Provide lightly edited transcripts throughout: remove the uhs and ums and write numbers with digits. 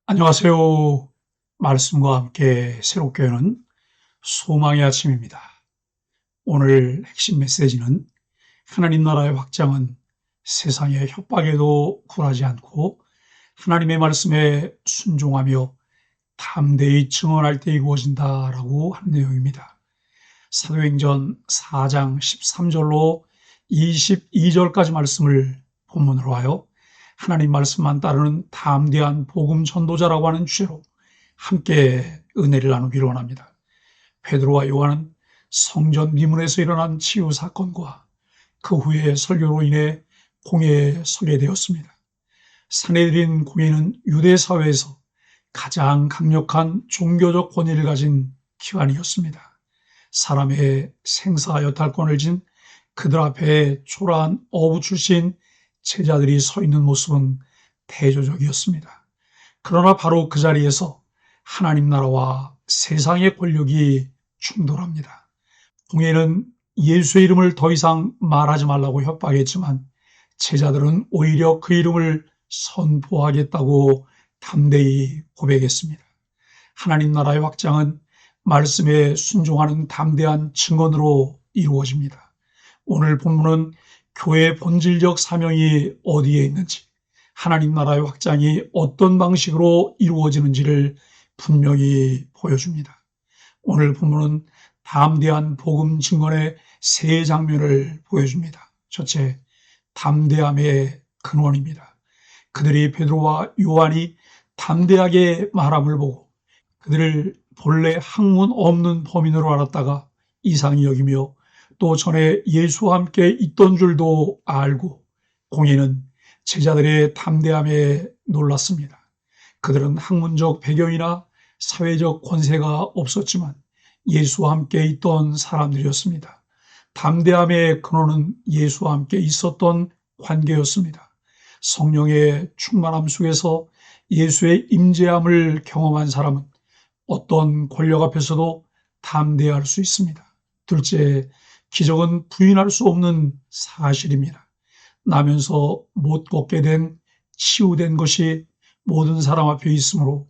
안녕하세요. 말씀과 함께 새롭게 여는 소망의 아침입니다. 오늘 핵심 메시지는 하나님 나라의 확장은 세상의 협박에도 굴하지 않고 하나님의 말씀에 순종하며 담대히 증언할 때 이루어진다라고 하는 내용입니다. 사도행전 4장 13절로 22절까지 말씀을 본문으로 하여 하나님 말씀만 따르는 담대한 복음 전도자라고 하는 주제로 함께 은혜를 나누기를 원합니다. 베드로와 요한은 성전 미문에서 일어난 치유 사건과 그 후에 설교로 인해 공회에 서게 되었습니다. 산헤드린 공회는 유대 사회에서 가장 강력한 종교적 권위를 가진 기관이었습니다. 사람의 생사 여탈권을 진 그들 앞에 초라한 어부 출신 제자들이 서 있는 모습은 대조적이었습니다. 그러나 바로 그 자리에서 하나님 나라와 세상의 권력이 충돌합니다. 공회는 예수의 이름을 더 이상 말하지 말라고 협박했지만 제자들은 오히려 그 이름을 선포하겠다고 담대히 고백했습니다. 하나님 나라의 확장은 말씀에 순종하는 담대한 증언으로 이루어집니다. 오늘 본문은 교회의 본질적 사명이 어디에 있는지, 하나님 나라의 확장이 어떤 방식으로 이루어지는지를 분명히 보여줍니다. 오늘 본문은 담대한 복음 증언의 세 장면을 보여줍니다. 첫째, 담대함의 근원입니다. 그들이 베드로와 요한이 담대하게 말함을 보고 그들을 본래 학문 없는 범인으로 알았다가 이상히 여기며 또 전에 예수와 함께 있던 줄도 알고 공회는 제자들의 담대함에 놀랐습니다. 그들은 학문적 배경이나 사회적 권세가 없었지만 예수와 함께 있던 사람들이었습니다. 담대함의 근원은 예수와 함께 있었던 관계였습니다. 성령의 충만함 속에서 예수의 임재함을 경험한 사람은 어떤 권력 앞에서도 담대할 수 있습니다. 둘째, 기적은 부인할 수 없는 사실입니다. 나면서 못 걷게 된 치유된 것이 모든 사람 앞에 있으므로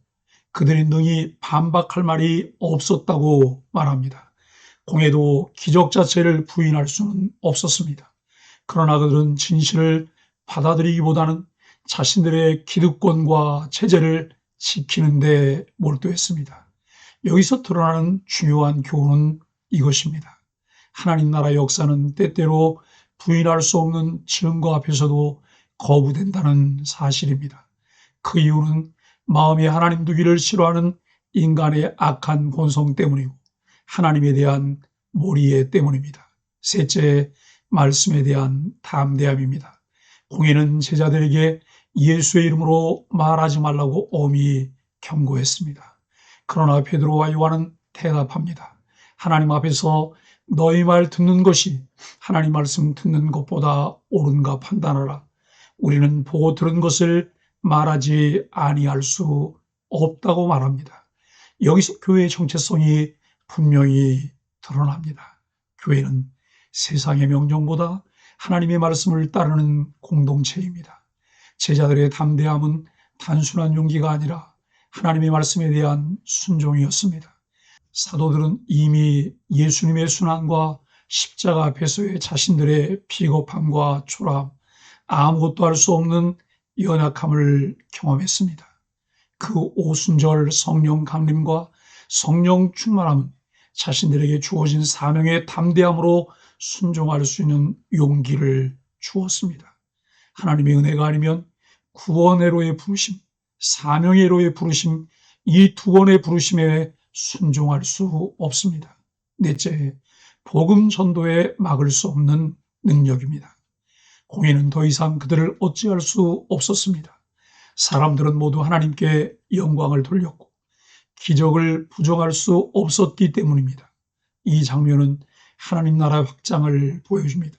그들이 능히 반박할 말이 없었다고 말합니다. 공회도 기적 자체를 부인할 수는 없었습니다. 그러나 그들은 진실을 받아들이기보다는 자신들의 기득권과 체제를 지키는 데 몰두했습니다. 여기서 드러나는 중요한 교훈은 이것입니다. 하나님 나라의 역사는 때때로 부인할 수 없는 증거 앞에서도 거부된다는 사실입니다. 그 이유는 마음이 하나님 두기를 싫어하는 인간의 악한 본성 때문이고 하나님에 대한 몰이해 때문입니다. 셋째, 말씀에 대한 담대함입니다. 공회는 제자들에게 예수의 이름으로 말하지 말라고 엄히 경고했습니다. 그러나 베드로와 요한은 대답합니다. 하나님 앞에서 너희 말 듣는 것이 하나님 말씀 듣는 것보다 옳은가 판단하라. 우리는 보고 들은 것을 말하지 아니할 수 없다고 말합니다. 여기서 교회의 정체성이 분명히 드러납니다. 교회는 세상의 명령보다 하나님의 말씀을 따르는 공동체입니다. 제자들의 담대함은 단순한 용기가 아니라 하나님의 말씀에 대한 순종이었습니다. 사도들은 이미 예수님의 순환과 십자가 앞에서의 자신들의 비겁함과 초라함, 아무것도 할 수 없는 연약함을 경험했습니다. 그 오순절 성령 강림과 성령 충만함은 자신들에게 주어진 사명의 담대함으로 순종할 수 있는 용기를 주었습니다. 하나님의 은혜가 아니면 구원의로의 부르심, 사명의로의 부르심, 이 두 번의 부르심에 순종할 수 없습니다. 넷째, 복음 전도에 막을 수 없는 능력입니다. 공회는 더 이상 그들을 어찌할 수 없었습니다. 사람들은 모두 하나님께 영광을 돌렸고 기적을 부정할 수 없었기 때문입니다. 이 장면은 하나님 나라의 확장을 보여줍니다.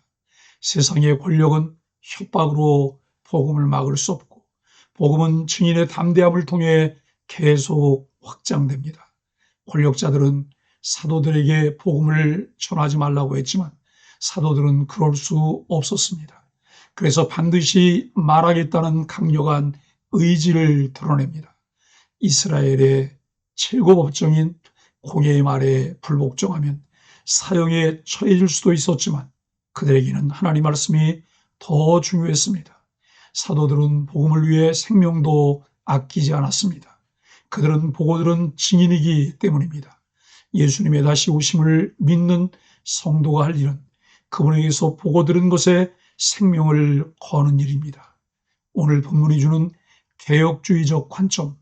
세상의 권력은 협박으로 복음을 막을 수 없고 복음은 증인의 담대함을 통해 계속 확장됩니다. 권력자들은 사도들에게 복음을 전하지 말라고 했지만 사도들은 그럴 수 없었습니다. 그래서 반드시 말하겠다는 강력한 의지를 드러냅니다. 이스라엘의 최고 법정인 공예의 말에 불복종하면 사형에 처해질 수도 있었지만 그들에게는 하나님 말씀이 더 중요했습니다. 사도들은 복음을 위해 생명도 아끼지 않았습니다. 그들은 보고 들은 증인이기 때문입니다. 예수님의 다시 오심을 믿는 성도가 할 일은 그분에게서 보고 들은 것에 생명을 거는 일입니다. 오늘 본문이 주는 개혁주의적 관점.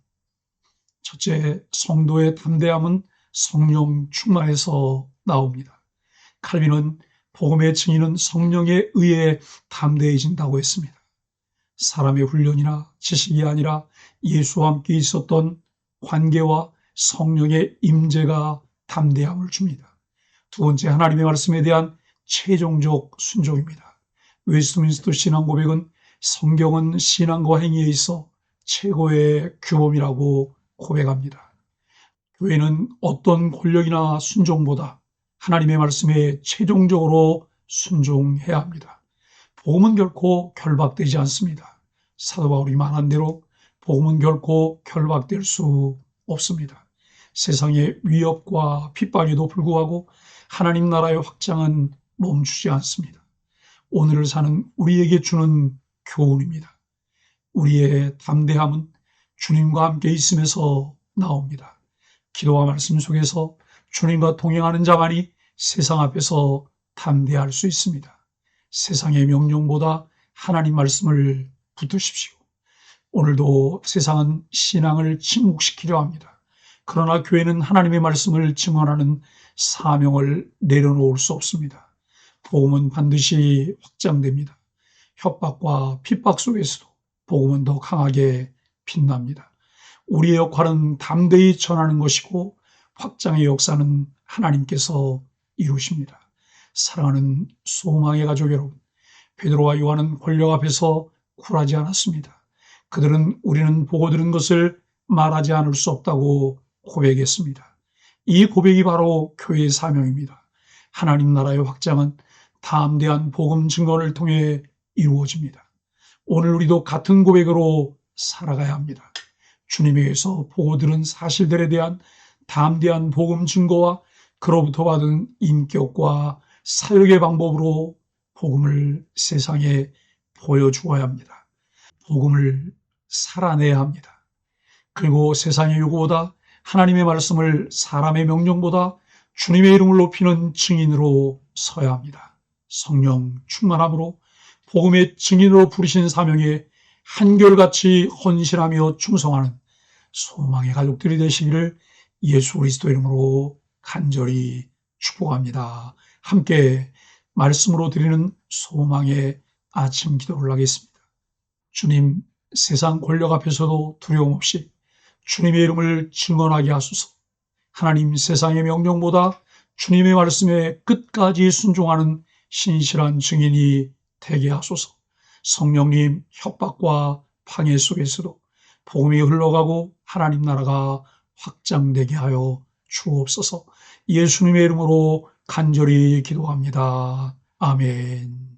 첫째, 성도의 담대함은 성령 충만에서 나옵니다. 칼빈은 복음의 증인은 성령에 의해 담대해진다고 했습니다. 사람의 훈련이나 지식이 아니라 예수와 함께 있었던 관계와 성령의 임재가 담대함을 줍니다. 두 번째, 하나님의 말씀에 대한 최종적 순종입니다. 웨스트민스터 신앙 고백은 성경은 신앙과 행위에 있어 최고의 규범이라고 고백합니다. 교회는 어떤 권력이나 순종보다 하나님의 말씀에 최종적으로 순종해야 합니다. 복음은 결코 결박되지 않습니다. 사도 바울이 말한 대로 복음은 결코 결박될 수 없습니다. 세상의 위협과 핍박에도 불구하고 하나님 나라의 확장은 멈추지 않습니다. 오늘을 사는 우리에게 주는 교훈입니다. 우리의 담대함은 주님과 함께 있음에서 나옵니다. 기도와 말씀 속에서 주님과 동행하는 자만이 세상 앞에서 담대할 수 있습니다. 세상의 명령보다 하나님 말씀을 붙드십시오. 오늘도 세상은 신앙을 침묵시키려 합니다. 그러나 교회는 하나님의 말씀을 증언하는 사명을 내려놓을 수 없습니다. 복음은 반드시 확장됩니다. 협박과 핍박 속에서도 복음은 더 강하게 빛납니다. 우리의 역할은 담대히 전하는 것이고 확장의 역사는 하나님께서 이루십니다. 사랑하는 소망의 가족 여러분, 베드로와 요한은 권력 앞에서 굴하지 않았습니다. 그들은 우리는 보고 들은 것을 말하지 않을 수 없다고 고백했습니다. 이 고백이 바로 교회의 사명입니다. 하나님 나라의 확장은 담대한 복음 증거를 통해 이루어집니다. 오늘 우리도 같은 고백으로 살아가야 합니다. 주님에게서 보고 들은 사실들에 대한 담대한 복음 증거와 그로부터 받은 인격과 사역의 방법으로 복음을 세상에 보여주어야 합니다. 복음을 살아내야 합니다. 그리고 세상의 요구보다 하나님의 말씀을 사람의 명령보다 주님의 이름을 높이는 증인으로 서야 합니다. 성령 충만함으로 복음의 증인으로 부르신 사명에 한결같이 헌신하며 충성하는 소망의 가족들이 되시기를 예수 그리스도 이름으로 간절히 축복합니다. 함께 말씀으로 드리는 소망의 아침 기도를 하겠습니다. 주님, 세상 권력 앞에서도 두려움 없이 주님의 이름을 증언하게 하소서. 하나님, 세상의 명령보다 주님의 말씀에 끝까지 순종하는 신실한 증인이 되게 하소서. 성령님, 협박과 방해 속에서도 복음이 흘러가고 하나님 나라가 확장되게 하여 주옵소서. 예수님의 이름으로 간절히 기도합니다. 아멘.